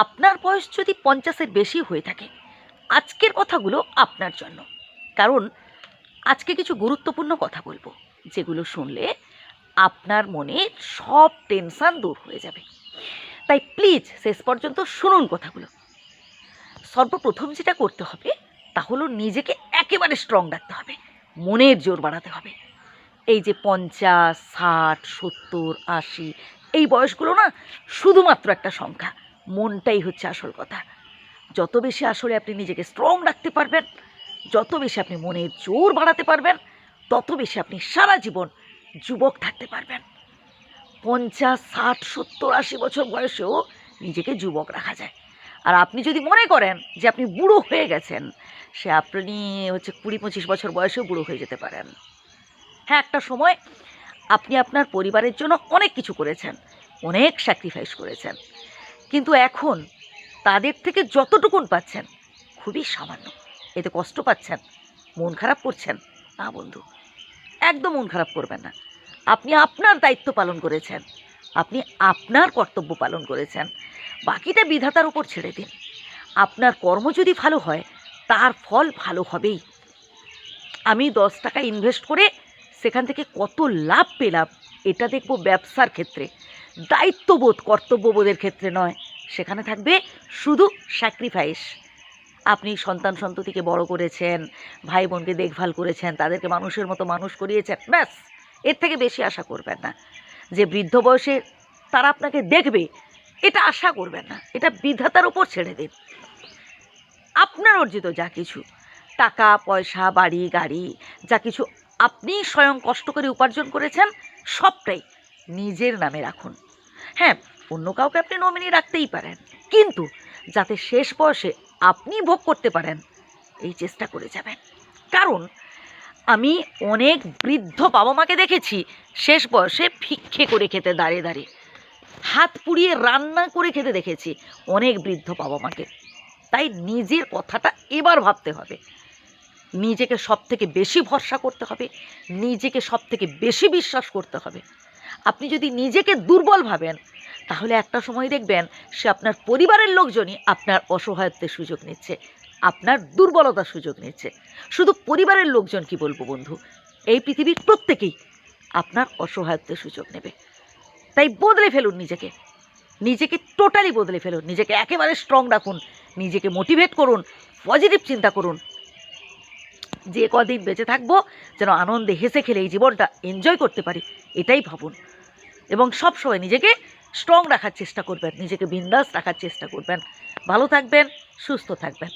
আপনার বয়স যদি 50-এর বেশি হয়ে থাকে, আজকের কথাগুলো আপনার জন্য। কারণ আজকে কিছু গুরুত্বপূর্ণ কথা বলবো, যেগুলো শুনলে আপনার মনে সব টেনশন দূর হয়ে যাবে। তাই প্লিজ শেষ পর্যন্ত শুনুন কথাগুলো। সর্বপ্রথম যেটা করতে হবে তা হলো নিজেকে একেবারে স্ট্রং রাখতে হবে, মনের জোর বাড়াতে হবে। এই যে 50, 60, 70, 80 এই বয়সগুলো না শুধুমাত্র একটা সংখ্যা, মনটাই হচ্ছে আসল কথা। যত বেশি আসলে আপনি নিজেকে স্ট্রং রাখতে পারবেন, যত বেশি আপনি মনের জোর বাড়াতে পারবেন, তত বেশি আপনি সারা জীবন যুবক থাকতে পারবেন। 50, 60, 70, 80 বছর বয়সেও নিজেকে যুবক রাখা যায়। আর আপনি যদি মনে করেন যে আপনি বুড়ো হয়ে গেছেন, সে আপনি 20-25 বছর বয়সেও বুড়ো হয়ে যেতে পারেন। হ্যাঁ, একটা সময় আপনি আপনার পরিবারের জন্য অনেক কিছু করেছেন, অনেক স্যাক্রিফাইস করেছেন, কিন্তু এখন তাদের থেকে যতটুকুন পাচ্ছেন খুবই সামান্য। এতে কষ্ট পাচ্ছেন, মন খারাপ করছেন? না বন্ধু, একদম মন খারাপ করবেন না। আপনি আপনার দায়িত্ব পালন করেছেন, আপনি আপনার কর্তব্য পালন করেছেন, বাকিটা বিধাতার উপর ছেড়ে দিন। আপনার কর্ম যদি ভালো হয়, তার ফল ভালো হবেই। আমি 10 টাকা ইনভেস্ট করে সেখান থেকে কত লাভ পেলাম, এটা দেখব ব্যবসার ক্ষেত্রে, দায়িত্ববোধ কর্তব্যবোধের ক্ষেত্রে নয়। সেখানে থাকবে শুধু স্যাক্রিফাইস। আপনি সন্তান সন্ততিকে বড় করেছেন, ভাই বোনকে দেখভাল করেছেন, তাদেরকে মানুষের মতো মানুষ করিয়েছেন, ব্যাস। এর থেকে বেশি আশা করবেন না। যে বৃদ্ধ বয়সে তারা আপনাকে দেখবে, এটা আশা করবেন না। এটা বিধাতার উপর ছেড়ে দিন। আপনার অর্জিত যা কিছু টাকা পয়সা, বাড়ি গাড়ি, যা কিছু আপনি স্বয়ং কষ্ট করে উপার্জন করেছেন, সবটাই নিজের নামে রাখুন। হ্যাঁ, অন্য কাউকে আপনি নমিনি রাখতেই পারেন, কিন্তু যাতে শেষ বয়সে আপনি ভোগ করতে পারেন, এই চেষ্টা করে যাবেন। কারণ আমি অনেক বৃদ্ধ বাবা মাকে দেখেছি শেষ বয়সে ভিক্ষে করে খেতে, দাঁড়িয়ে দাঁড়িয়ে হাত পুড়িয়ে রান্না করে খেতে দেখেছি অনেক বৃদ্ধ বাবা মাকে। তাই নিজের কথাটা এবার ভাবতে হবে, নিজেকে সব থেকে বেশি ভরসা করতে হবে, নিজেকে সব থেকে বেশি বিশ্বাস করতে হবে। আপনি যদি নিজেকে দুর্বল ভাবেন, তাহলে একটা সময় দেখবেন সে আপনার পরিবারের লোকজনই আপনার অসহায়ত্বের সুযোগ নিচ্ছে, আপনার দুর্বলতার সুযোগ নিচ্ছে। শুধু পরিবারের লোকজন কি বলবো বন্ধু, এই পৃথিবীর প্রত্যেকেই আপনার অসহায়ত্বের সুযোগ নেবে। তাই বদলে ফেলুন নিজেকে, নিজেকে টোটালি বদলে ফেলুন, নিজেকে একেবারে স্ট্রং রাখুন, নিজেকে মোটিভেট করুন, পজিটিভ চিন্তা করুন। যে কদিন বেঁচে থাকবো যেন আনন্দে হেসে খেলে এই জীবনটা এনজয় করতে পারি, এটাই ভাবুন। এবং সবসময় নিজেকে স্ট্রং রাখার চেষ্টা করবেন, নিজেকে বিন্দাস রাখার চেষ্টা করবেন। ভালো থাকবেন, সুস্থ থাকবেন।